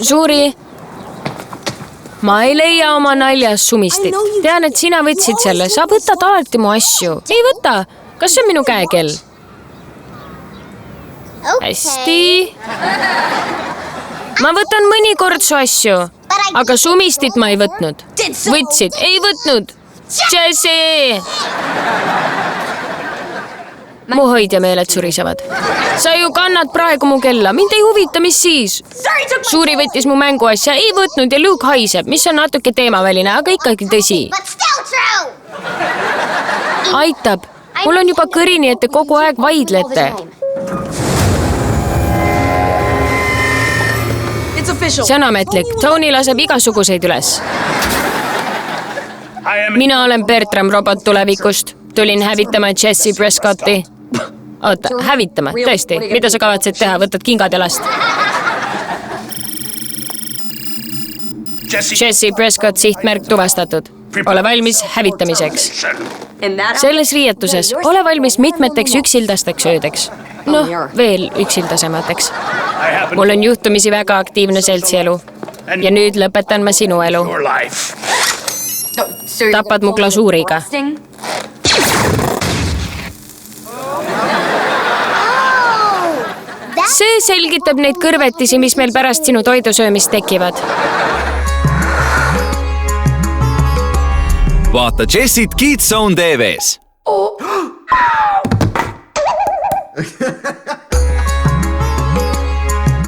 Suuri, ma ei leia oma naljas sumistit. Tean, et sina võtsid selle. Sa võtad alati mu asju. Ei võta. Kas see on minu käekell? Hästi. Ma võtan mõnikord su asju, aga sumistit ma ei võtnud. Võtsid, ei võtnud. Jessie! Mu hoidjameeled surisevad. Sa ju kannad praegu mu kella. Mind ei huvita, mis siis. Suuri võttis mu mänguasja, ei võtnud ja Luke haiseb, mis on natuke teemaväline, aga ikkagi tõsi. Aitab. Mul on juba kõrini, et te kogu aeg vaidlete. See on ametlik. Tony laseb igasuguseid üles. Mina olen Bertram robot tulevikust. Tulin hävitama Jessie Prescotti. Oota, hävitama, tõesti. Mida sa kavatsed teha? Võtad kingad jalast? Jessie Prescott sihtmärk tuvastatud. Ole valmis hävitamiseks. Selles riietuses ole valmis mitmeteks üksildasteks öödeks. Noh, veel üksildasemateks. Mul on juhtumisi väga aktiivne seltsielu. Ja nüüd lõpetan ma sinu elu. Tapad mu glasuuriga. See selgitab neid kõrvetisi, mis meil pärast sinu toidusöömist tekivad. Vaata Jessit Kids Zone TV-s.